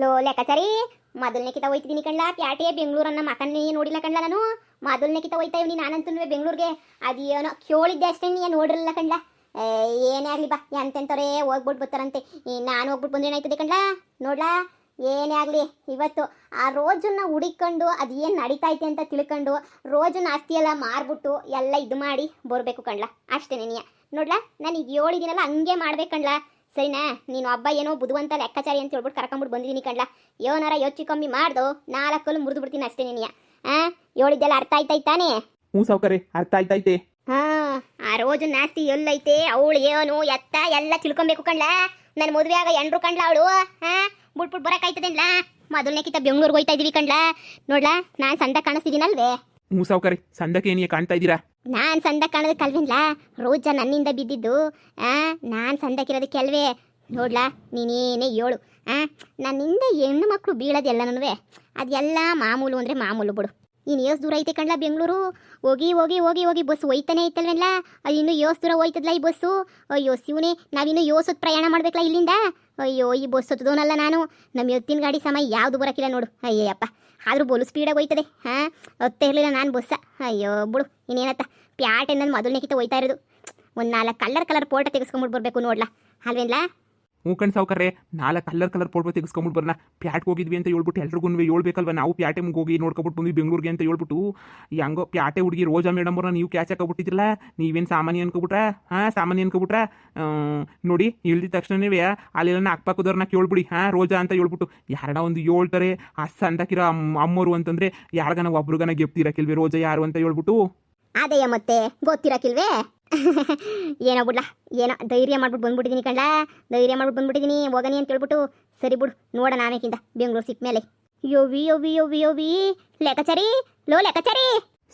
Low ಲೆಕ್ಕಾಚಾರಿ ಮೊದಲನೇ ಕಿತ ಹೋಯ್ತಿದ್ದೀನಿ ಕಣ್ಲ ಪ್ಯಾಟೆ ಬೆಂಗಳೂರನ್ನ ಮಕನ್ನೇ ನೋಡಿಲ್ಲ ಕಣ್ಲ ನಾನು ಮೊದಲನೇ ಕಿತ ಹೋಯ್ತಾ ಇವ್ನಿ ನಾನಂತೂ ಬೆಂಗಳೂರಿಗೆ ಅದೇನೋ ಕೇಳಿದ್ದೆ ಅಷ್ಟೇ ನೀ ನೋಡಿರಲಿಲ್ಲ ಕಣ್ಲ ಏನೇ ಆಗಲಿ ಬಾ ಎಂತೆಂಥವ್ರೇ ಹೋಗ್ಬಿಟ್ಟು ಬರ್ತಾರಂತೆ ನಾನು ಹೋಗ್ಬಿಟ್ಟು ಬಂದ್ರೆ ಏನಾಯ್ತದೆ ಕಣ್ಲ ನೋಡ್ಲಾ ಏನೇ ಆಗಲಿ ಇವತ್ತು ಆ ರೋಜನ್ನ ಹುಡಿಕೊಂಡು ಅದೇನು ನಡೀತೈತೆ ಅಂತ ತಿಳ್ಕೊಂಡು ರೋಜನ್ನ ಆಸ್ತಿ ಎಲ್ಲ ಮಾರ್ಬಿಟ್ಟು ಎಲ್ಲ ಇದು ಮಾಡಿ ಬರಬೇಕು ಕಣ್ಲ ಅಷ್ಟೇ ನೀ ನೋಡ್ಲಾ ನಾನು ಈಗ ಹೇಳಿದ್ದೀನಲ್ಲ ಹಂಗೆ ಮಾಡ್ಬೇಕು ಕಣ್ಲ ಸರಿನಾ ನೀನು ಹಬ್ಬ ಏನೋ ಬುಧವಂತ ಲೆಕ್ಕಾಚಾರಿ ಅಂತ ಹೇಳ್ಬಿಟ್ಟು ಕರ್ಕೊಂಬಿಟ್ಟು ಬಂದಿದ್ದೀನಿ ಕಣ್ಲ ಯೋನಾರ ಯೋಚಿ ಕಮ್ಮಿ ಮಾಡ್ದು 4 ಕಲ್ಲು ಮುರಿದು ಬಿಡ್ತೀನಿ ಅಷ್ಟೇ ನೀನಿಯ ಹೇಳಿದ್ದೆಲ್ಲ ಅರ್ಥ ಆಯ್ತಾಯ್ತಾನೆ ಹ್ಞೂ ಸಾವುಕಾರೆ ಅರ್ಥ ಆಯ್ತೈತೆ. ಆ ರೋಜು ನಾಸ್ತಿ ಎಲ್ಲೈತೆ ಅವಳು ಏನು ಎತ್ತ ಎಲ್ಲ ತಿಳ್ಕೊಬೇಕು ಕಣ್ಲ ನನ್ನ ಮದುವೆ ಆಗ ಎಂಡ್ರು ಕಣ್ಲ ಅವಳು ಬಿಟ್ಬಿಟ್ಟು ಬರಕಾಯ್ತದೇನ್ಲ ಮೊದಲನೇ ಕಿತ್ತ ಬೆಂಗಳೂರಿಗೆ ಹೋಯ್ತಾ ಇದೀವಿ ಕಣ್ಲ ನೋಡ್ಲಾ ನಾನು ಸಂದ ಕಾಣಿಸ್ತಿದ್ದೀನಲ್ವೇ. ಹ್ಞೂ ಸಾವುಕಾರೆ ಸಂದಕ್ಕೆ ಏನಿಯ ಕಾಣ್ತಾ ಇದ್ದೀರಾ? ನಾನು ಸಂದಕ್ಕೆ ಕಾಣೋದಕ್ಕಲ್ವೇನ್ಲ ರೋಜ ನನ್ನಿಂದ ಬಿದ್ದಿದ್ದು ನಾನು ಸಂದಕ್ಕಿರೋದಕ್ಕೆ ಅಲ್ವೇ. ನೋಡ್ಲಾ ನೀನೇನೇ ಹೇಳು ನನ್ನಿಂದ ಹೆಣ್ಣು ಮಕ್ಕಳು ಬೀಳೋದೆಲ್ಲನೂ ಅದೆಲ್ಲ ಮಾಮೂಲು ಅಂದರೆ ಮಾಮೂಲು ಬಿಡು. ಇನ್ನು ಯೋಸ್ ದೂರ ಐತೆ ಕಣ್ಲ ಬೆಂಗಳೂರು ಹೋಗಿ ಹೋಗಿ ಹೋಗಿ ಹೋಗಿ ಬಸ್ ಹೋಯ್ತಾನೆ ಐತಲ್ವೇನ್ಲ ಇನ್ನು ಯೋಸ್ ದೂರ ಹೋಯ್ತದ್ಲ ಈ ಬಸ್ಸು. ಅಯ್ಯೋ ಶಿವನೇ ನಾವಿನ್ನು ಯೋಸೊತ್ತು ಪ್ರಯಾಣ ಮಾಡ್ಬೇಕಲ್ಲ ಇಲ್ಲಿಂದ. ಅಯ್ಯೋ ಈ ಬಸ್ ಹೊತ್ತದೋನಲ್ಲ ನಾನು ನಮ್ಮ ಎತ್ತಿನ ಗಾಡಿ ಸಮಯ ಯಾವುದು ಬರೋಕ್ಕಿಲ್ಲ ನೋಡು. ಅಯ್ಯಪ್ಪ ಆದರೂ ಬೋಲು ಸ್ಪೀಡಾಗಿ ಹೋಯ್ತದೆ ಹೊತ್ತೇ ಇರಲಿಲ್ಲ ನಾನು ಬಸ್ಸ. ಅಯ್ಯೋ ಬಿಡು ಇನ್ನೇನತ್ತ ಪ್ಯಾಟ್ ಅನ್ನೋದು ಮೊದಲನೇ ಕಿತ್ತ ಹೋಯ್ತಾ ಇರೋದು. ಒಂದು 4 ಕಲರ್ ಫೋಟೋ ತೆಗೆಸ್ಕೊಂಬಿಟ್ಟು ಬರಬೇಕು ನೋಡ್ಲಾ ಅಲ್ವೇನ್ಲ. ಹ್ಞೂ ಕಣ್ ಸಾವುಕಾರೆ 4 ಕಲರ್ ಫೋಟೋ ತೆಗೆಸ್ಕೊಂಬಿಟ್ಟು ಬರೋಣ. ಪ್ಯಾಟ್ಗೆ ಹೋಗಿದ್ವಿ ಅಂತ ಹೇಳ್ಬಿಟ್ಟು ಎಲ್ರಿಗೂ ಹೇಳ್ಬೇಕಲ್ವ ನಾವು ಪ್ಯಾಟೆ ಹೋಗಿ ನೋಡ್ಕೊಬಿಟ್ಟು ಬಂದ್ವಿ ಬೆಂಗಳೂರಿಗೆ ಅಂತ ಹೇಳ್ಬಿಟ್ಟು. ಹೆಂಗೋ ಪ್ಯಾಟೆ ಹುಡುಗಿ ರೋಜಾ ಮೇಡಮ್ ಅವ್ರನ್ನ ನೀವು ಕ್ಯಾಚ್ ಹಾಕೋಬಿಟ್ಟಿದ್ರಲ್ಲ ನೀವೇನು ಸಾಮಾನ್ಯ ಅನ್ಕೋಬಿಟ್ರ ಸಾಮಾನ್ಯ ಅನ್ಕೋಬಿಟ್ರ ನೋಡಿ ಇಳ್ದಿದ ತಕ್ಷಣವೇ ಅಲ್ಲೆಲ್ಲ ಅಕ್ಕಪಕ್ಕದವ್ರನ್ನ ಕೇಳ್ಬಿಡಿ ರೋಜಾ ಅಂತ ಹೇಳ್ಬಿಟ್ಟು ಯಾರನ್ನ ಒಂದು ಹೇಳ್ತಾರೆ ಸಂದಕಿರೋ ಅಮ್ಮೋರು ಅಂತಂದ್ರೆ ಯಾರಿಗನ ಒಬ್ರಿಗನ ಗೆಪ್ತಿರಕಿಲ್ವೇ ರೋಜಾ ಯಾರು ಅಂತ ಹೇಳ್ಬಿಟ್ಟು. ಅದೇಯ ಮತ್ತೆ ಗೊತ್ತಿರಕಿಲ್ವೇ ಏನೋ ಬಿಡ್ಲ ಏನೋ ಧೈರ್ಯ ಮಾಡ್ಬಿಟ್ಟು ಬಂದ್ಬಿಟ್ಟಿದ್ದೀನಿ ಕಣ್ಲ ಧೈರ್ಯ ಮಾಡ್ಬಿಟ್ಟು ಬಂದ್ಬಿಟ್ಟಿದ್ದೀನಿ ಹೋಗನಿ ಅಂತ ಹೇಳ್ಬಿಟ್ಟು. ಸರಿ ಬಿಡು ನೋಡೋಣ ಆಮೇಕಿಂದ ಬೆಂಗಳೂರು ಸಿಕ್ಕ ಮೇಲೆ. ಯೋವಿ ಯೋವಿ ಯೋವಿ ಯೋವಿ ಲೆಕ್ಕಾಚಾರಿ ಲೋ ಲೆಕ್ಕಾಚಾರಿ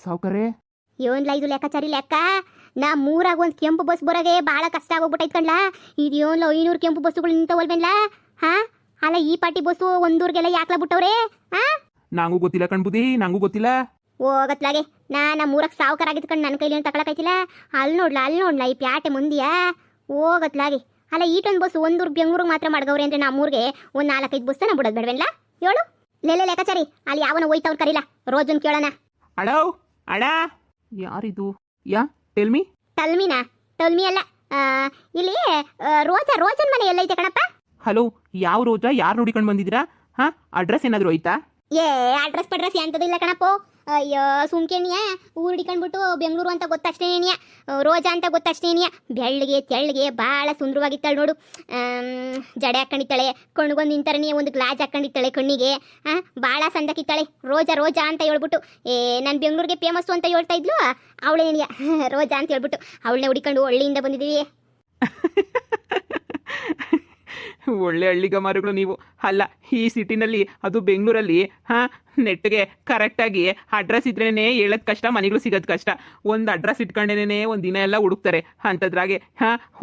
ಸಾವುಕಾರೆ ಏನ್ಲ ಇದು ಲೆಕ್ಕಾಚಾರಿ ಲೆಕ್ಕ ನಾ ಮೂರಾಗ ಒಂದು ಕೆಂಪು ಬಸ್ ಬರೋಗೆ ಭಾಳ ಕಷ್ಟ ಆಗೋಗ್ಬಿಟ್ಟೈತೆ ಕಣ್ಲ. ಇದು ಏನ್ಲ 500 ಕೆಂಪು ಬಸ್ಸುಗಳು ನಿಂತವಲ್ವೇನ್ಲ ಅಲ್ಲ ಈ ಪಾರ್ಟಿ ಬಸ್ಸು ಒಂದೂರ್ಗೆಲ್ಲ ಯಾಕ್ಲ ಬಿಟ್ಟವ್ರೆ ನಂಗೂ ಗೊತ್ತಿಲ್ಲ ಕಣ್ಬುದಿ ನಂಗೂ ಗೊತ್ತಿಲ್ಲ. ಹೋಗತ್ಲಾಗೆ ನಾನು ಮೂರಕ್ಕೆ ಸಾವುಕಾರ ಆಗಿದ್ಕೊಂಡು ನನ್ನ ಕೈಲಿ ತಗೊಳಕೈತಿಲ್ಲ. ಅಲ್ಲಿ ನೋಡ್ಲಾ ಈ ಪ್ಯಾಟೆ ಮುಂದಿಯಾ ಹೋಗತ್ಲಾಗೆ. ಅಲ್ಲ ಈಟೊಂದು ಬಸ್ ಒಂದೂರು ಬೆಂಗಳೂರಿಗೆ ಮಾತ್ರ ಮಾಡ್ಗವ್ರೆ ಅಂದರೆ ನಮ್ಮೂರಿಗೆ ಒಂದು 4-5 ಬಸ್ಸನ್ನ ಬಿಡೋದು ಬೇಡವೇನ್ಲ ಹೇಳು. ಲೆಲೆ ಲೆಕ್ಕಾಚಾರಿ ಅಲ್ಲಿ ಯಾವನ ಹೋಯ್ತವ್ರು ಕರೀಲ ರೋಜನ್ ಕೇಳೋಣ. ಅಡೋ ಅಡ ಯಾರಿದು ಟೆಲ್ಮಿ ಟಲ್ಮಿ ಅಲ್ಲ ಇಲ್ಲಿ ರೋಜನ್ ಮನೆ ಎಲ್ಲೈತೆ ಕಣಪ್ಪ. ಹಲೋ ಯಾವ ರೋಜಾ ಯಾರು ನೋಡಿಕೊಂಡು ಬಂದಿದ್ದೀರಾ? ಅಡ್ರೆಸ್ ಏನಾದರೂ ಐತಾ? ಅಡ್ರೆಸ್ ಪಡ್ರೆಸ್ ಎಂಥದಿಲ್ಲ ಕಣಪ್ಪು. ಅಯ್ಯೋ ಸುಮ್ಕೆಣಿಯ ಊರು ಹಿಡ್ಕೊಂಡ್ಬಿಟ್ಟು ಬೆಂಗಳೂರು ಅಂತ ಗೊತ್ತಷ್ಟೇನಿಯ ರೋಜಾ ಅಂತ ಗೊತ್ತಷ್ಟೇನಿಯ. ಬೆಳ್ಳಗೆ ತೆಳ್ಳಗೆ ಭಾಳ ಸುಂದರವಾಗಿತ್ತಾಳೆ ನೋಡು. ಜಡೆ ಹಾಕೊಂಡಿದ್ದಾಳೆ ಕಣ್ಗೊಂದು ನಿಂತರನೇ ಒಂದು ಗ್ಲಾಸ್ ಹಾಕೊಂಡಿದ್ದಾಳೆ ಕಣ್ಣಿಗೆ ಭಾಳ ಸಂದಕ್ಕಿತ್ತಾಳೆ. ರೋಜಾ ಅಂತ ಹೇಳ್ಬಿಟ್ಟು ನಾನು ಬೆಂಗಳೂರಿಗೆ ಫೇಮಸ್ಸು ಅಂತ ಹೇಳ್ತಾ ಇದ್ಲು ಅವಳೇನಿಯ ರೋಜಾ ಅಂತ ಹೇಳ್ಬಿಟ್ಟು ಅವಳನ್ನೇ ಹುಡ್ಕೊಂಡು ಹಳ್ಳಿಯಿಂದ ಬಂದಿದ್ದೀವಿ. ಒಳ್ಳೆ ಹಳ್ಳಿಗಮಾರುಗಳು ನೀವು. ಅಲ್ಲ ಈ ಸಿಟಿನಲ್ಲಿ ಅದು ಬೆಂಗಳೂರಲ್ಲಿ ನೆಟ್ಗೆ ಕರೆಕ್ಟಾಗಿ ಅಡ್ರೆಸ್ ಇದ್ರೇ ಹೇಳೋದು ಕಷ್ಟ, ಮನೆಗಳು ಸಿಗೋದು ಕಷ್ಟ. ಒಂದು ಅಡ್ರೆಸ್ ಇಟ್ಕೊಂಡೇನೆ ಒಂದು ದಿನ ಎಲ್ಲ ಹುಡುಕ್ತಾರೆ. ಅಂಥದ್ರಾಗೆ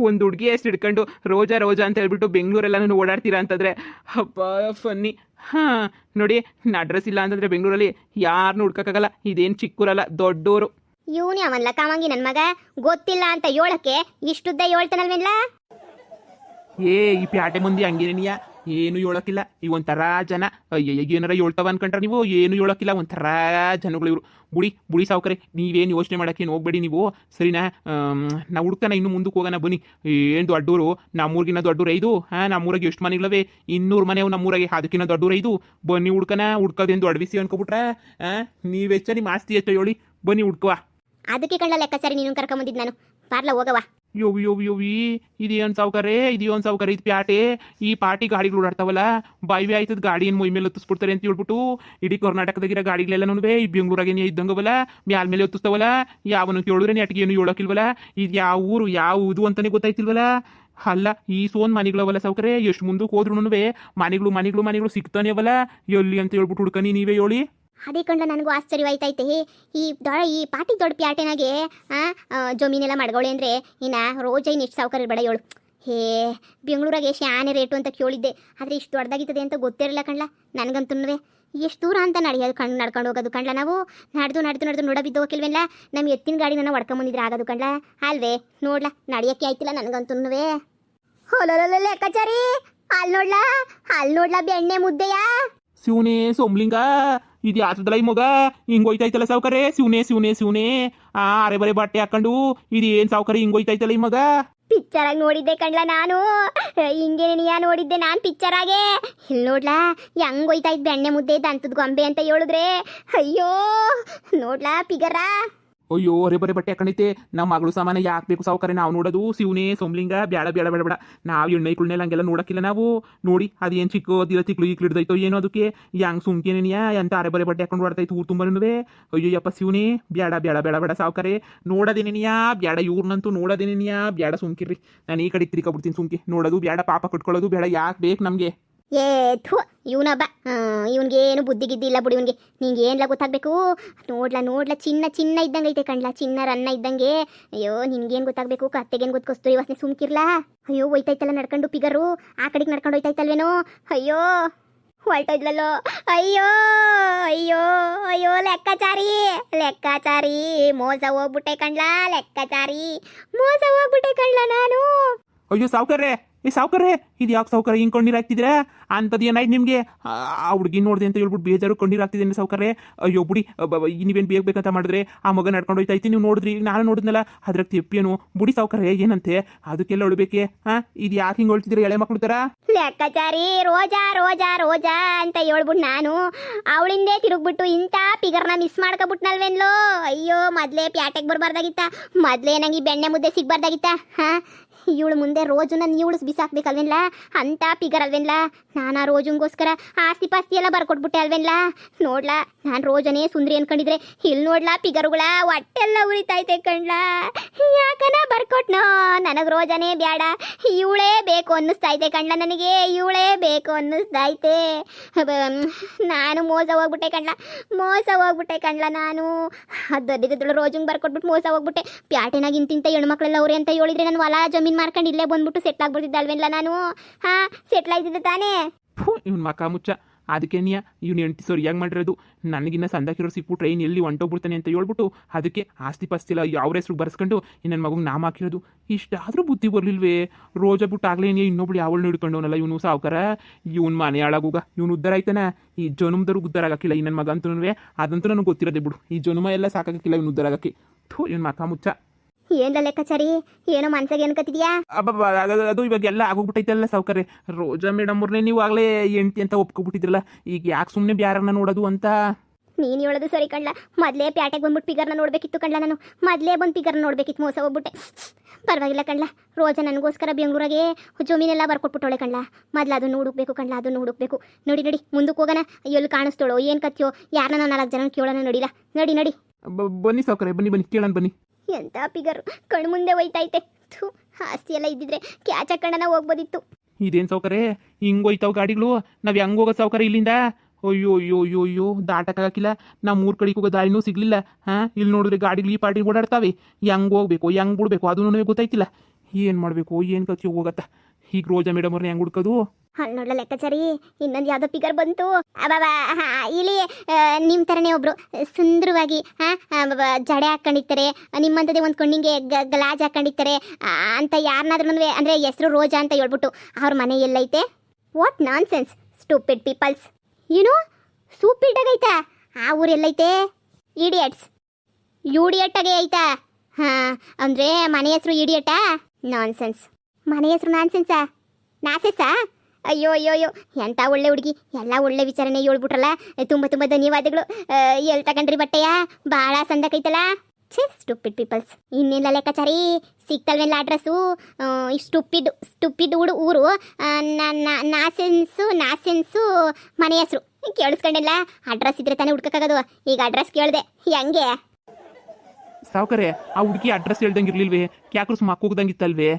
ಒಂದು ಹುಡುಗಿ ಎಷ್ಟು ಹಿಡ್ಕೊಂಡು ರೋಜಾ ಅಂತ ಹೇಳ್ಬಿಟ್ಟು ಬೆಂಗಳೂರೆಲ್ಲನೂ ಓಡಾಡ್ತೀರಾ ಅಂತಂದರೆ ಹಬ್ಬ ಫನ್ನಿ. ನೋಡಿ ಅಡ್ರೆಸ್ ಇಲ್ಲ ಅಂತಂದರೆ ಬೆಂಗಳೂರಲ್ಲಿ ಯಾರನ್ನೂ ಹುಡ್ಕೋಕ್ಕಾಗಲ್ಲ. ಇದೇನು ಚಿಕ್ಕೂರಲ್ಲ ದೊಡ್ಡೋರು. ಇವನೇ ಅವನ್ಲ ಕಾವಂಗಿ ನನ್ನ ಮಗ ಗೊತ್ತಿಲ್ಲ ಅಂತ ಹೇಳಕ್ಕೆ ಇಷ್ಟುದ್ದ ಹೇಳ್ತಾನಲ್ವೇನ್ಲ. ಈ ಪ್ಯಾಟೆ ಮಂದಿ ಹಂಗೇನಿಯ ಏನು ಹೇಳೋಕ್ಕಿಲ್ಲ. ಈಗ ಒಂಥರ ಜನ ಏನಾರ ಹೇಳ್ತಾವ ಅನ್ಕೊಂಡ್ರೆ ನೀವು ಏನು ಹೇಳೋಕ್ಕಿಲ್ಲ ಒಂಥರ ಜನಗಳು ಇವರು. ಬುಡಿ ಸಾವುಕರೆ ನೀವೇನು ಯೋಚನೆ ಮಾಡೋಕ್ಕೇನು ಹೋಗ್ಬೇಡಿ ನೀವು ಸರಿನಾ. ನಾವು ಹುಡ್ಕನ ಇನ್ನು ಮುಂದಕ್ಕೆ ಹೋಗೋಣ ಬನ್ನಿ. ಏನು ದೊಡ್ಡೂರು ನಮ್ಮೂರಿಗಿನ್ನ ದೊಡ್ಡೂರ ಇದು ನಮ್ಮೂರಾಗೆ ಎಷ್ಟು ಮನೆಗಳವೆ 200 ಮನೆವು ನಮ್ಮೂರಾಗೆ ಅದಕ್ಕಿನ್ನ ದೊಡ್ಡೂರ ಇದು. ಬನ್ನಿ ಹುಡ್ಕೋದೇನು ದೊಡ್ಡ ಬಿಸಿ ಅನ್ಕೊಬಿಟ್ರೆ ನೀವೆಚ್ಚ ನಿಮ್ಮ ಆಸ್ತಿ ಹೆಚ್ಚ ಹೇಳಿ ಬನ್ನಿ ಹುಡ್ಕುವ. ಅದಕ್ಕೆ ಕಳ್ಳ ಲೆಕ್ಕಾಚಾರಿ ನೀನು ಕರ್ಕೊಂಬಂದಿದ್ದು ನಾನು ಪಾರ್ಲ ಹೋಗವ. ಯೋವಿ ಇದೇನು ಸಾವುಕಾರೆ ಇದು ಪ್ಯಾಟೆ. ಈ ಪಾರ್ಟಿ ಗಾಡಿಗಳು ಓಡಾಡ್ತಾವಲ್ಲ ಬಾಯ್ವೆ ಆಯ್ತದ ಗಾಡಿ ಏನು ಮೈ ಮೇಲೆ ಹೊತ್ತಿಸ್ಬಿಡ್ತಾರೆ ಅಂತ ಹೇಳ್ಬಿಟ್ಟು ಇಡೀ ಕರ್ನಾಟಕದಾಗಿರೋ ಗಾಡಿಗಳೆಲ್ಲನೂ ಈ ಬೆಂಗಳೂರಾಗೇನೆ ಇದ್ದಂಗವಲ್ಲ ಮ್ಯಾಲ ಮೇಲೆ ಹೊತ್ತಿಸ್ತಾವಲ್ಲ. ಯಾವನು ಕೇಳಿದ್ರೆ ನೆಟ್ಗೆ ಏನು ಹೇಳೋಕಿಲ್ವಲ್ಲ. ಇದು ಯಾವ ಊರು ಯಾವುದು ಅಂತಾನೆ ಗೊತ್ತಾಯ್ತಿಲ್ವಲ್ಲ. ಅಲ್ಲ ಈ ಸೋನ್ ಮನೆಗಳವಲ್ಲ ಸಾವುಕಾರೆ ಎಷ್ಟು ಮುಂದಕ್ಕೆ ಹೋದ್ರೂ ಮನೆಗಳು ಸಿಗ್ತಾನೆ ಅವಲ್ಲ ಎಲ್ಲಿ ಅಂತ ಹೇಳ್ಬಿಟ್ಟು ಹುಡ್ಕನಿ ನೀವೇ ಹೇಳಿ. ಅದೇ ಕಂಡ ನನಗೂ ಆಶ್ಚರ್ಯವಾಯ್ತೈತೆ. ಈ ಪಾಟಿ ದೊಡ್ಡ ಪ್ಯಾಟೆನಾಗೆ ಜಮೀನೆಲ್ಲ ಮಾಡ್ಗವಳೆ ಅಂದರೆ ಇನ್ನು ರೋಜಾ ಇನ್ನು ಎಷ್ಟು ಸಾವುಕಾರ ಇರಬೇಡ ಹೇಳು. ಬೆಂಗಳೂರಾಗೆ ಶಾನೆ ರೇಟು ಅಂತ ಕೇಳಿದ್ದೆ ಆದರೆ ಇಷ್ಟು ದೊಡ್ಡದಾಗಿತ್ತದೆ ಅಂತ ಗೊತ್ತಿರಲಿಲ್ಲ ಕಣ್ಲ ನನಗಂತೂ. ಎಷ್ಟು ದೂರ ಅಂತ ನಡ್ಕೊಂಡು ಹೋಗೋದು ಕಣ್ಲ ನಾವು ನಡೆದು ನೋಡ ಬಿದ್ದು ಹೋಗಿಲ್ವೇಲ್ಲ. ನಮ್ಮ ಎತ್ತಿನ ಗಾಡಿ ನನ್ನ ಹೊಡ್ಕೊಂಬಂದಿದ್ರೆ ಆಗೋದು ಕಣ್ಲ ಅಲ್ವೇ. ನೋಡ್ಲಾ ನಡೆಯೋಕ್ಕೆ ಆಯ್ತಿಲ್ಲ ನನಗಂತೂ. ಹೊಲೊಲ್ಲ ಲೆಕ್ಕಾಚಾರಿ ಅಲ್ಲಿ ನೋಡ್ಲಾ ಬೆಣ್ಣೆ ಮುದ್ದೆಯ ಶಿವನೇ ಸೋಮ್ಲಿಂಗ ಇದು ಯಾತದಲ್ಲ ಈ ಮಗ ಹಿಂಗೋಯ್ತೈತಲ್ಲ ಸಾವುಕಾರೆ ಶಿವನೇ ಅರೆ ಬರೆ ಬಟ್ಟೆ ಹಾಕೊಂಡು ಇದು ಏನ್ ಸಾವುಕಾರೆ ಹಿಂಗೋಯ್ತೈತಲ್ಲ ಈ ಮಗ ಪಿಕ್ಚರ್ ಆಗಿ ನೋಡಿದ್ದೆ ಕಣ್ಲ ನಾನು ಹಿಂಗೇನಿಯಾ ನೋಡಿದ್ದೆ ನಾನು ಪಿಕ್ಚರ್ ಆಗೆ ಇಲ್ಲಿ ನೋಡ್ಲಾ ಹೆಂಗ್ ಹೋಯ್ತಾ ಇದ್ ಬೆಣ್ಣೆ ಮುದ್ದೆ ದಂತದ ಗೊಂಬೆ ಅಂತ ಹೇಳಿದ್ರೆ ಅಯ್ಯೋ ನೋಡ್ಲಾ ಪಿಗರ ಅಯ್ಯೋ ಅರೆ ಬರೆ ಬಟ್ಟೆ ಹಾಕೊಂಡೈತೆ ನಮ್ಮ ಮಗಳು ಸಾಮಾನ ಯಾಕೆ ಬೇಕು ಸಾವುಕಾರೆ ನಾವು ನೋಡೋದು ಶಿವನೇ ಸೋಮ್ಲಿಂಗ ಬೇಡ ನಾವು ಎಣ್ಣೆ ಕುಳ್ನೆಲ್ಲ ಹಂಗೆಲ್ಲ ನೋಡಕ್ಕಿಲ್ಲ ನಾವು ನೋಡಿ ಅದೇನು ಚಿಕ್ಕದಿಲ್ಲ ತಿಕ್ಳು ಹಿಡ್ದೈತೋ ಏನೋ ಅದಕ್ಕೆ ಹೆಂಗ್ ಸುಮ್ಕೇನೇನಿಯಾ ಎಂತ ಅರೆ ಬರೆ ಬಟ್ಟೆ ಹಾಕೊಂಡು ಬರ್ತೈತೆ ಊರು ತುಂಬನೂ ಅಯ್ಯೋ ಯಪ್ಪ ಶಿವನೇ ಬೇಡ ಸಾವುಕಾರೆ ನೋಡೋದೇನೇನಿಯಾ ಬೇಡ ಇವ್ರನ್ನಂತೂ ನೋಡೋದೇನೇನಿಯಾ ಬೇಡ ಸುಮ್ಕಿರ್ರಿ ನಾನು ಈ ಕಡೆ ತಿರ್ಕೊಬಿಡ್ತೀನಿ ಸುಮ್ಕೆ ನೋಡೋದು ಬೇಡ ಪಾಪ ಕಟ್ಕೊಳ್ಳೋದು ಬೇಡ ಯಾಕೆ ಬೇಕು ನಮಗೆ ಏ ಥೂ ಇವನೊಬ್ಬ ಇವನ್ಗೇನು ಬುದ್ಧಿ ಗಿದ್ದಿ ಇಲ್ಲ ಬಿಡಿ ಇವನ್ಗೆ ನಿಂಗೆ ಏನ್ಲ ಗೊತ್ತಾಗಬೇಕು ನೋಡ್ಲಾ ಚಿನ್ನ ಇದ್ದಂಗೆ ಐತೆ ಕಣ್ಲಾ ಚಿನ್ನ ರನ್ನ ಇದ್ದಂಗೆ ಅಯ್ಯೋ ನಿನ್ಗೇನು ಗೊತ್ತಾಗಬೇಕು ಕತ್ತೆಗೇನು ಗೊತ್ತಕೋಸ್ತು ಇವಸ್ನೆ ಸುಮ್ಕಿರ್ಲಾ ಅಯ್ಯೋ ಹೋಯ್ತೈತಲ್ಲ ನಡ್ಕೊಂಡು ಪಿಗರು ಆ ಕಡೆಗೆ ನಡ್ಕೊಂಡು ಹೋಯ್ತೈತಲ್ವೇನೋ ಅಯ್ಯೋ ಹೊಲ್ಟೋದ್ಲಲ್ಲೋ ಅಯ್ಯೋ ಲೆಕ್ಕಾಚಾರಿ ಮೋಸ ಹೋಗ್ಬಿಟ್ಟೆ ಕಣ್ಲಾ ನಾನು ಅಯ್ಯೋ ಸಾವುಕಾರೆ ಇದು ಯಾಕೆ ಸಾವುಕಾರ ಹಿಂಗೆ ಕಣ್ಣೀರು ಹಾಕ್ತಿದ್ದೀರಾ ಅಂಥದ್ದು ಏನಾಯ್ತು ನಿಮಗೆ ಆ ಹುಡುಗಿ ನೋಡಿದೆ ಅಂತ ಹೇಳ್ಬಿಟ್ಟು ಬೇಜಾರು ಕಣ್ಣೀರು ಹಾಕ್ತಿದ್ದೇನೆ ಸಾವುಕಾರೆ ಅಯ್ಯೋ ಬುಡಿ ನೀವೇನು ಬೇಕಂತ ಮಾಡಿದ್ರೆ ಆ ಮಗ ನಡ್ಕೊಂಡು ಹೋಯ್ತೈತಿ ನೀವು ನೋಡಿದ್ರಿ ನಾನು ನೋಡಿದ್ನಲ್ಲ ಅದ್ರಾಗ ತೆಪ್ಪೇನು ಬುಡಿ ಸಾವುಕಾರೆ ಏನಂತೆ ಅದಕ್ಕೆಲ್ಲ ಉಳ್ಬೇಕೆ ಇದು ಯಾಕೆ ಹಿಂಗೆ ಹೇಳ್ತಿದ್ದೀರಾ ಎಳೆ ಮಕ್ಳು ಥರ ಲೆಕ್ಕಾಚಾರಿ ರೋಜಾ ಅಂತ ಹೇಳ್ಬಿಟ್ಟು ನಾನು ಅವಳಿಂದೇ ತಿರುಗ್ಬಿಟ್ಟು ಇಂಥ ಪಿಗರ್ನ ಮಿಸ್ ಮಾಡ್ಕೊಬಿಟ್ನಲ್ವೇನ್ಲೋ ಅಯ್ಯೋ ಮೊದಲೇ ಪ್ಯಾಟೆಗೆ ಬರಬಾರ್ದಾಗಿತ್ತ ಮೊದಲೇ ನಂಗೆ ಬೆಣ್ಣೆ ಮುದ್ದೆ ಸಿಗ್ಬಾರ್ದಾಗಿತ್ತ ಇವಳು ಮುಂದೆ ರೋಜು ನನ್ನ ಇವಳು ಬಿಸಾಕ್ಬೇಕಲ್ವೇನ್ಲ ಅಂತ ಪಿಗರ್ ಅಲ್ವೇನ್ಲ ನಾನು ರೋಜಂಗೋಸ್ಕರ ಆಸ್ತಿ ಪಾಸ್ತಿ ಎಲ್ಲ ಬರ್ಕೊಟ್ಬಿಟ್ಟೆ ಅಲ್ವೇನ್ಲ ನೋಡ್ಲಾ ನಾನು ರೋಜನೇ ಸುಂದ್ರಿ ಅನ್ಕೊಂಡಿದ್ರೆ ಇಲ್ಲಿ ನೋಡ್ಲಾ ಪಿಗರುಗಳ ಹೊಟ್ಟೆಲ್ಲ ಉರಿತೈತೆ ಕಣ್ಲ ಯಾಕನ ಬರ್ಕೊಟ್ನೋ ನನಗೆ ರೋಜನೇ ಬೇಡ ಇವಳೇ ಬೇಕು ಅನ್ನಿಸ್ತೈತೆ ಕಣ್ಲ ನನಗೆ ಇವಳೇ ಬೇಕು ಅನ್ನಿಸ್ತೈತೆ ನಾನು ಮೋಸ ಹೋಗ್ಬಿಟ್ಟೆ ಕಣ್ಲ ನಾನು ದೊಡ್ಡದಿದ್ದಳು ರೋಜಂಗೆ ಬರ್ಕೊಟ್ಬಿಟ್ಟು ಮೋಸ ಹೋಗ್ಬಿಟ್ಟೆ ಪ್ಯಾಟೆನಾಗ ಇಂತಿಂತ ಹೆಣ್ಮಕ್ಳೆಲ್ಲ ಅವ್ರೆ ಅಂತ ಹೇಳಿದ್ರೆ ನಾನು ಹೊಲ ಜಮೀನು ಮಾರ್ಕೊಂಡು ಇಲ್ಲೇ ಬಂದ್ಬಿಟ್ಟು ಸೆಟ್ಲ್ ಆಗ್ಬಿಡ್ತಿದ್ದಲ್ವೇನ್ಲ ನಾನು ಸೆಟ್ಲ್ ಆಗಿದ್ದೆ ತಾನೇ ಇವ್ನ ಮಕ ಮುಚ್ಚ ಅದಕ್ಕೆ ಇವ್ನು ಹೆಂಡತಿ ಸರಿಯಾಗಿ ಮಾಡಿರೋದು ನನಗಿನ್ನ ಸಂದಾಕಿರೋ ಸಿಕ್ಬಿಟ್ರೆ ಟ್ರೈನ್ ಎಲ್ಲಿ ಹೊಂಟೋಗ್ಬಿಡ್ತಾನೆ ಅಂತ ಹೇಳ್ಬಿಟ್ಟು ಅದಕ್ಕೆ ಆಸ್ತಿ ಪಾಸ್ತಿ ಎಲ್ಲ ಅವ್ರ ಹೆಸ್ರು ಬರ್ಸ್ಕೊಂಡು ನನ್ನ ಮಗಂಗೆ ನಾಮ ಹಾಕಿರೋದು ಇಷ್ಟಾದರೂ ಬುದ್ಧಿ ಬರಲಿಲ್ವೇ ರೋಜ ಬಿಟ್ಟು ಆಗ್ಲೇನೇ ಇನ್ನೊಬ್ಳು ಯಾವಳು ಹಿಡ್ಕೊಂಡವನಲ್ಲ ಇವನು ಸಾವುಕಾರ ಇವ್ನ ಮನೆ ಹಾಳಾಗೋಗ ಇವ್ನು ಉದ್ದಾರ ಆಯ್ತಾನೆ ಈ ಜನುಮದವ್ರಿಗೆ ಉದ್ದಾರ ಆಗಕ್ಕಿಲ್ಲ ಈ ನನ್ನ ಮಗ ಅಂತೂ ಅದಂತೂ ನನಗೆ ಗೊತ್ತಿರೋದೇ ಬಿಡು ಈ ಜನುಮ ಎಲ್ಲ ಸಾಕಾಗಕ್ಕಿಲ್ಲ ಇವ್ನು ಉದ್ದಾರ ಆಗಕ್ಕೆ ಇವ್ನ ಮಕ ಮುಚ್ಚ ಏನ್ಲ ಲೆಕ್ಕಾಚಾರಿ ಏನೋ ಮನ್ಸಾಗ ಏನ್ಕತ್ತಿದ್ಯಾ ಅದು ಇವಾಗ ಎಲ್ಲ ಆಗೋಗ್ಬಿಟ್ಟೈತಲ್ಲ ಸಾವುಕಾರೆ ರೋಜಾ ಮೇಡಮ್ ಅವ್ರನ್ನೇ ನೀವು ಆಗಲೇ ಹೆಂಡ್ತಿ ಅಂತ ಒಪ್ಕೊಬಿಟ್ಟಿದ್ರಲ್ಲ ಈಗ ಯಾಕೆ ಸುಮ್ಮನೆ ಬ್ಯಾರನ್ನ ನೋಡೋದು ಅಂತ ನೀನು ಹೇಳೋದು ಸರಿ ಕಣ್ಲ ಮೊದಲೇ ಪ್ಯಾಟೆಗೆ ಬಂದ್ಬಿಟ್ಟು ಪಿಗರ್ನ ನೋಡ್ಬೇಕಿತ್ತು ಕಣ್ಲ ನಾನು ಮೊದಲೇ ಬಂದು ಪಿಗರ್ನ ನೋಡ್ಬೇಕಿತ್ತು ಮೋಸ ಹೋಗ್ಬಿಟ್ಟೆ ಪರವಾಗಿಲ್ಲ ಕಣ್ಲ ರೋಜಾ ನನಗೋಸ್ಕರ ಬೆಂಗಳೂರಾಗೆ ಜಮೀನೆಲ್ಲ ಬರ್ಕೊಟ್ಬಿಟ್ಟೋಳೆ ಕಣ್ಲ ಮೊದಲು ಅದನ್ನು ಹುಡುಕ್ಬೇಕು ಕಣ್ಲ ಅದನ್ನು ಹುಡುಕ್ಬೇಕು ನೋಡಿ ಮುಂದಕ್ಕೆ ಹೋಗೋಣ ಎಲ್ಲಿ ಕಾಣಿಸ್ತೋಳೋ ಏನು ಕತ್ತಿಯೋ ಯಾರನ್ನ 4 ಜನ ಕೇಳೋಣ ನೋಡಿಲ್ಲ ನಡಿ ಬನ್ನಿ ಸಾವುಕಾರೆ ಬನ್ನಿ ಕೇಳೋಣ ಬನ್ನಿ ಎಂತ ಪಿಗರು ಕಣ್ಣು ಮುಂದೆ ಹೋಯ್ತೈತೆ ಆಸ್ತಿ ಎಲ್ಲ ಇದ್ದಿದ್ರೆ ಕ್ಯಾಚ್ ಹಾಕೊಂಡನ ಹೋಗ್ಬೋದಿತ್ತು ಇದೇನು ಸಾವುಕಾರೆ ಹಿಂಗೋಯ್ತಾವ ಗಾಡಿಗಳು ನಾವು ಹೆಂಗೆ ಹೋಗೋ ಸಾವುಕಾರೆ ಇಲ್ಲಿಂದ ಅಯ್ಯೋ ದಾಟಕ್ಕಾಗಿಲ್ಲ ನಾವು 3 ಕಡೆಗೆ ಹೋಗೋ ದಾರಿನೂ ಸಿಗ್ಲಿಲ್ಲ ಇಲ್ಲಿ ನೋಡಿದ್ರೆ ಗಾಡಿಗಳು ಈ ಪಾರ್ಟಿ ಓಡಾಡ್ತಾವೆ ಹೆಂಗೆ ಹೋಗ್ಬೇಕು ಹೆಂಗೆ ಬಿಡ್ಬೇಕು ಅದು ನನಗೆ ಗೊತ್ತಾಯ್ತಿಲ್ಲ ಏನು ಮಾಡಬೇಕು ಏನು ಕತ್ತಿ ಹೋಗತ್ತ ಈಗ ರೋಜಾ ಮೇಡಮ್ ಅವ್ರನ್ನ ಹೆಂಗೆ ಹುಡ್ಕೋದು ಅಲ್ಲಿ ನೋಡ್ಲ ಲೆಕ್ಕಾಚಾರಿ ಇನ್ನೊಂದು ಯಾವುದೋ ಪಿಗರ್ ಬಂತು ಇಲ್ಲಿ ನಿಮ್ಮ ಥರನೇ ಒಬ್ರು ಸುಂದರವಾಗಿ ಜಡೆ ಹಾಕೊಂಡಿರ್ತಾರೆ ನಿಮ್ಮಂಥದ್ದೇ ಒಂದು ಕಣ್ಣಿಗೆ ಗಲಾಜ್ ಹಾಕೊಂಡಿರ್ತಾರೆ ಅಂತ ಯಾರನ್ನಾದ್ರೂ ಅಂದರೆ ಹೆಸರು ರೋಜಾ ಅಂತ ಹೇಳ್ಬಿಟ್ಟು ಅವ್ರ ಮನೆ ಎಲ್ಲೈತೆ what nonsense stupid peoples ಏನು ಸೂಪಿಡಾಗೈತಾ ಆ ಊರು ಎಲ್ಲೈತೆ ಯೂಡಿಯಟ್ಟಾಗೆ ಐತಾ ಅಂದರೆ ಮನೆ ಹೆಸರು ಇಡಿಯಟಾ ನಾನ್ ಸೆನ್ಸ್ ಮನೆ ಹೆಸರು ನಾಸೆಸ್ಸಾ ಅಯ್ಯೋ ಎಂಥ ಒಳ್ಳೆ ಹುಡುಗಿ ಎಲ್ಲ ಒಳ್ಳೆ ವಿಚಾರನೆ ಹೇಳ್ಬಿಟ್ರಲ್ಲ ತುಂಬ ಧನ್ಯವಾದಗಳು ಎಲ್ಲಿ ತಗೊಂಡ್ರಿ ಬಟ್ಟೆಯ ಭಾಳ ಸಂದಕೈತಲ್ಲ ಸ್ಟುಪಿಡ್ ಪೀಪಲ್ಸ್ ಇನ್ನೇನ ಲೆಕ್ಕಾಚಾರಿ ಸಿಕ್ತಲ್ವೆಲ್ಲ ಅಡ್ರೆಸ್ಸು ಸ್ಟುಪಿಡ್ ಊರು ನಾಸೆನ್ಸು ಮನೆ ಹೆಸರು ಕೇಳಿಸ್ಕೊಂಡೆಲ್ಲ ಅಡ್ರೆಸ್ ಇದ್ರೆ ತಾನೇ ಹುಡ್ಕೋಕ್ಕಾಗೋದು ಈಗ ಅಡ್ರೆಸ್ ಕೇಳಿದೆ ಹೆಂಗೆ ಸಾವುಕಾರೆ ಆ ಹುಡುಗಿ ಅಡ್ರೆಸ್ ಹೇಳ್ದಂಗೆ ಇರ್ಲಿಲ್ವೇ ಕ್ಯಾಕ್ರು ಮಕ್ಕ ಹೋಗ್ದಂಗಿತ್ತಲ್ವೇ